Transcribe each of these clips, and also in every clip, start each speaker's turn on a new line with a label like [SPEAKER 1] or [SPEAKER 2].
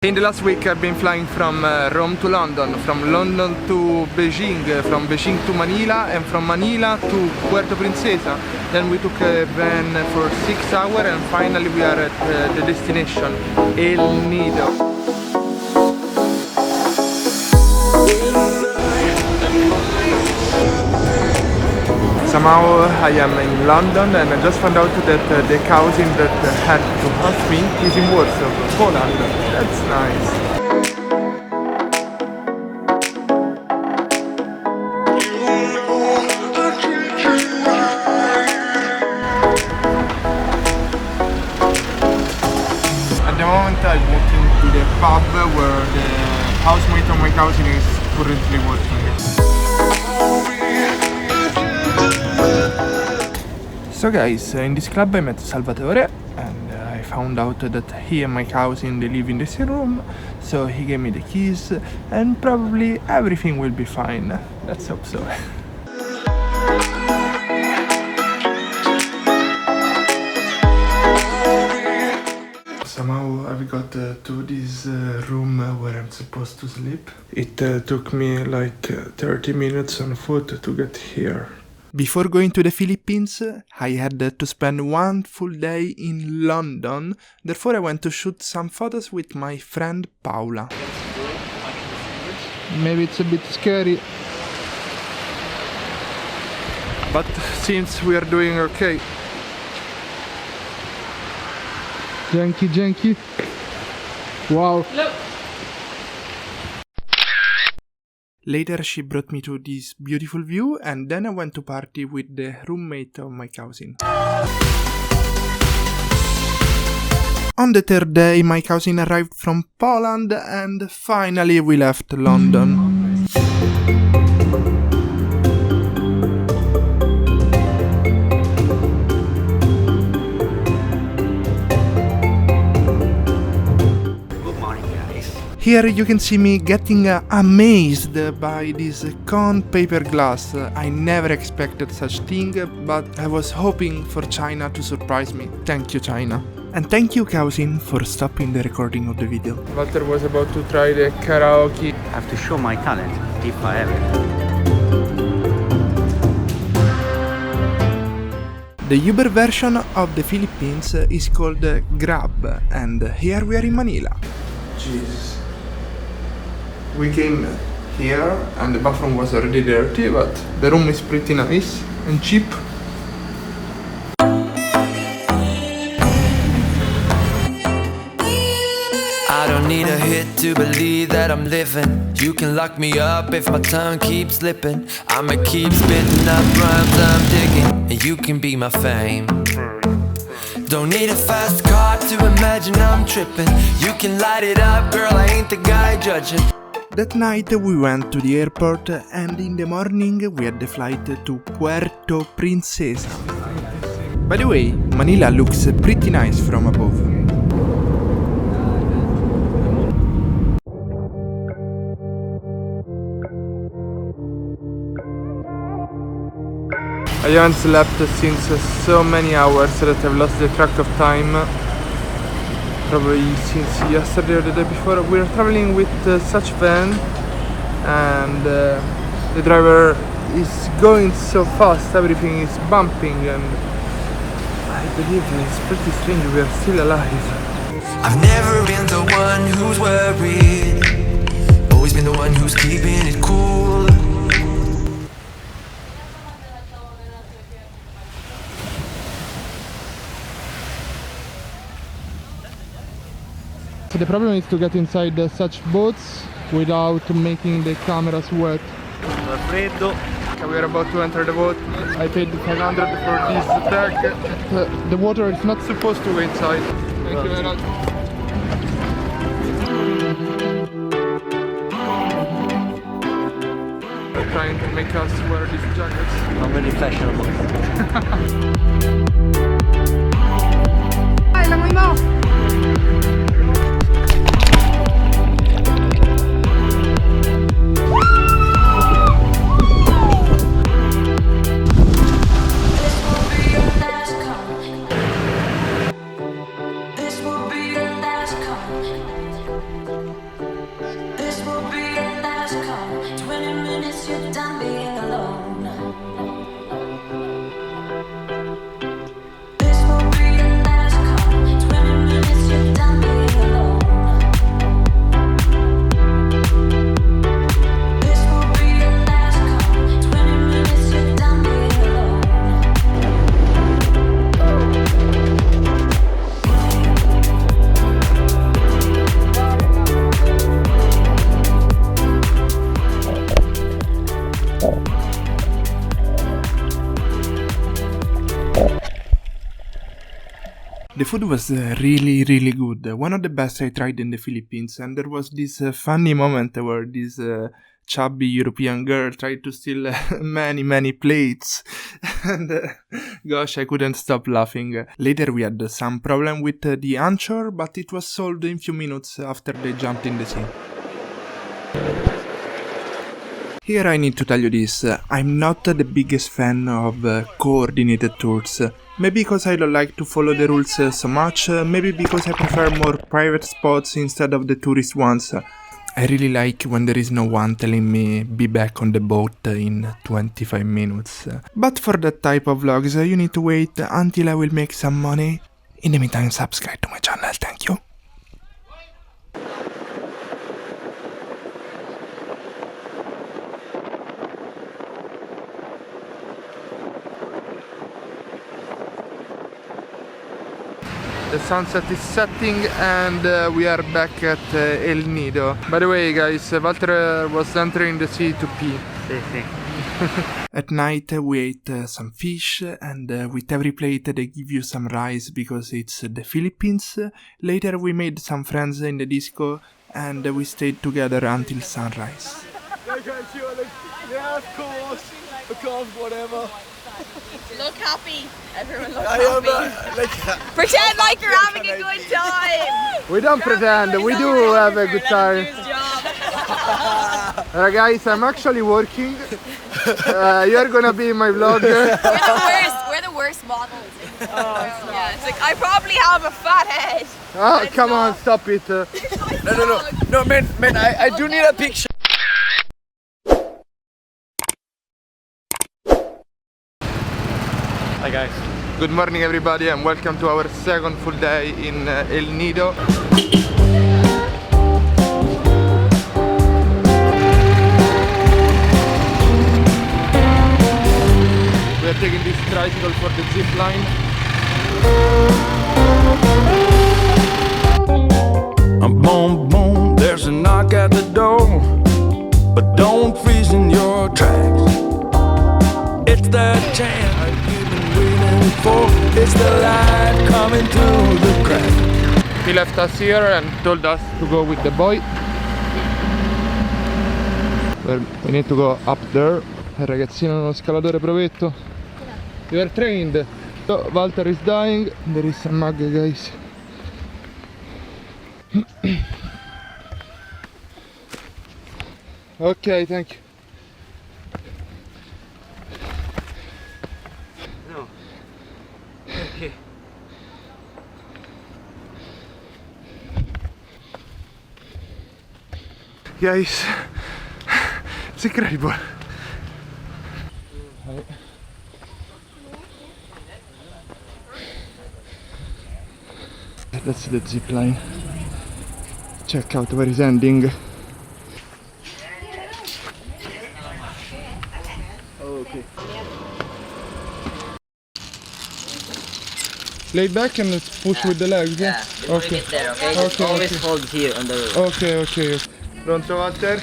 [SPEAKER 1] In the last week I've been flying from Rome to London, from London to Beijing, from Beijing to Manila, and from Manila to Puerto Princesa. Then we took a van for 6 hours and finally we are at the destination, El Nido. Somehow I am in London and I just found out that the cousin that had to host me is in Warsaw, Poland. That's nice. At the moment I'm walking to the pub where the housemate of my cousin is currently working. So guys, in this club I met Salvatore and I found out that he and my cousin they live in the same room, so he gave me the keys and probably everything will be fine. Let's hope so. Somehow I've got to this room where I'm supposed to sleep. It took me like 30 minutes on foot to get here. Before going to the Philippines, I had to spend one full day in London, therefore I went to shoot some photos with my friend Paula. Maybe it's a bit scary, but since we are doing okay. Dzięki. Wow. Look. Later she brought me to this beautiful view and then I went to party with the roommate of my cousin. On the third day my cousin arrived from Poland and finally we left London. Here you can see me getting amazed by this cone paper glass. I never expected such thing, but I was hoping for China to surprise me. Thank you, China. And thank you, cousin, for stopping the recording of the video. Walter was about to try the karaoke.
[SPEAKER 2] I have to show my talent, if I have it.
[SPEAKER 1] The Uber version of the Philippines is called Grab, and here we are in Manila. Jesus. We came here and the bathroom was already dirty, but the room is pretty nice and cheap.
[SPEAKER 3] I don't need a hit to believe that I'm living. You can lock me up if my tongue keeps slipping. I'ma keep spitting up rhymes I'm digging, and you can be my fame. Don't need a fast car to imagine I'm tripping. You can light it up, girl, I ain't the guy judging.
[SPEAKER 1] That night we went to the airport and in the morning we had the flight to Puerto Princesa. By the way, Manila looks pretty nice from above. I haven't slept since so many hours that I've lost the track of time. Probably since yesterday or the day before. We are traveling with such van and the driver is going so fast, everything is bumping, and I believe it's pretty strange we are still alive.
[SPEAKER 3] I've never been the one who's worried, always been the one who's keeping it cool.
[SPEAKER 1] So the problem is to get inside such boats without making the cameras wet.
[SPEAKER 2] Freddo.
[SPEAKER 1] We are about to enter the boat. I paid 500 for this tag. The water is not supposed to go inside. Thank you very much. They're trying to make us wear these jackets.
[SPEAKER 2] I'm really fashionable.
[SPEAKER 1] Hey, let me know! food was really good. One of the best I tried in the Philippines, and there was this funny moment where this chubby European girl tried to steal many plates, and gosh, I couldn't stop laughing. Later we had some problem with the anchor, but it was solved in few minutes after they jumped in the sea. Here I need to tell you this, I'm not the biggest fan of coordinated tours. Maybe because I don't like to follow the rules so much, maybe because I prefer more private spots instead of the tourist ones. I really like when there is no one telling me be back on the boat in 25 minutes. But for that type of vlogs you need to wait until I will make some money. In the meantime, subscribe to my channel, thank you. The sunset is setting and we are back at El Nido. By the way guys, Walter was entering the sea to pee. At night we ate some fish and with every plate they give you some rice because it's the Philippines. Later we made some friends in the disco and we stayed together until sunrise.
[SPEAKER 4] Yeah, of course, whatever.
[SPEAKER 5] Look happy. Everyone look happy. Pretend like you're having a good time.
[SPEAKER 1] We don't pretend, we do have a good time. Guys, I'm actually working. You're gonna be my vlog.
[SPEAKER 5] We're the worst models. Yeah, it's like I probably have a fat head.
[SPEAKER 1] Oh, come on, stop it.
[SPEAKER 4] No, man, I do need a picture.
[SPEAKER 2] Hi guys.
[SPEAKER 1] Good morning everybody and welcome to our second full day in El Nido. We are taking this tricycle for the Zipline.
[SPEAKER 3] Boom, boom, there's a knock at the door, but don't freeze in your tracks. It's that chance you've been waiting for. It's the light coming through the crack.
[SPEAKER 1] He left us here and told us to go with the boy. We need to go up there. Il ragazzino è uno scalatore provetto. You are trained. So, Walter is dying. There is some mug, guys. Okay, thank you.
[SPEAKER 2] No. Okay.
[SPEAKER 1] Guys, it's incredible. That's the zip line. Check out where it's ending. Okay. Lay back and let's push with the legs.
[SPEAKER 6] Yeah, before
[SPEAKER 1] okay.
[SPEAKER 6] you get there, okay? Just
[SPEAKER 1] Okay,
[SPEAKER 6] always
[SPEAKER 1] okay.
[SPEAKER 6] hold here on the road.
[SPEAKER 1] Okay. Pronto, Walter?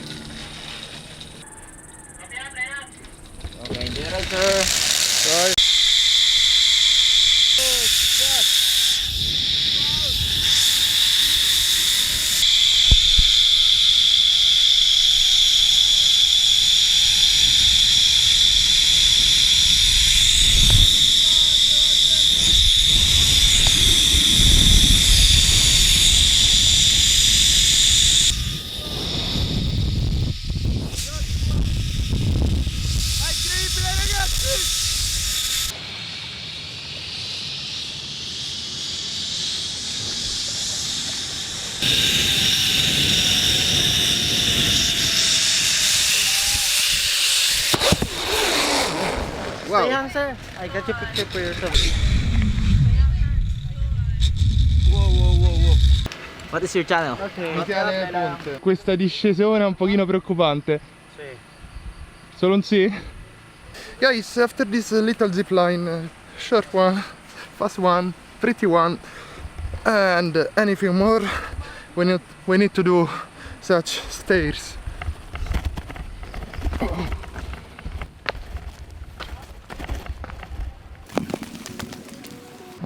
[SPEAKER 6] Okay, do it, sir.
[SPEAKER 1] Vai. Wow.
[SPEAKER 2] Stay on, sir. I got your picture for yourself.
[SPEAKER 1] Wow.
[SPEAKER 6] What is your channel?
[SPEAKER 2] Okay.
[SPEAKER 1] Ponte. Questa discesona è un pochino preoccupante.
[SPEAKER 2] Sì.
[SPEAKER 1] Solo un sì? Guys, after this little zip line, short one, fast one, pretty one, and anything more, we need to do such stairs.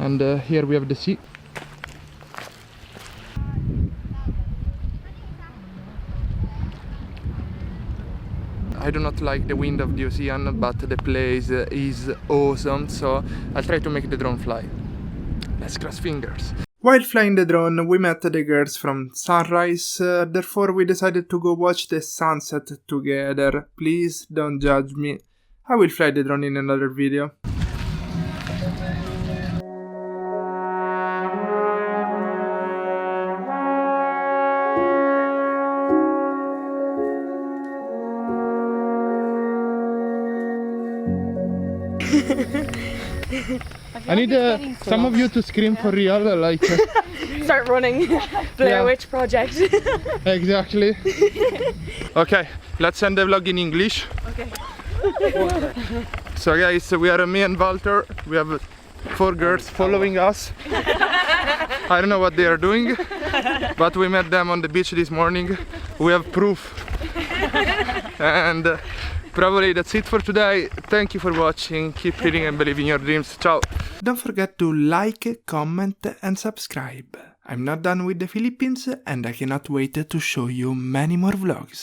[SPEAKER 1] And here we have the sea. I do not like the wind of the ocean, but the place is awesome, so I'll try to make the drone fly. Let's cross fingers. While flying the drone, we met the girls from Sunrise, therefore we decided to go watch the sunset together. Please don't judge me. I will fly the drone in another video. I need some of you to scream for real, like...
[SPEAKER 5] Start running. Blair Witch Project.
[SPEAKER 1] Exactly. Okay, let's end the vlog in English.
[SPEAKER 5] Okay.
[SPEAKER 1] So guys, we are me and Walter. We have 4 girls following us. I don't know what they are doing, but we met them on the beach this morning. We have proof. And probably that's it for today. Thank you for watching. Keep reading and believe in your dreams. Ciao. Don't forget to like, comment and subscribe. I'm not done with the Philippines and I cannot wait to show you many more vlogs.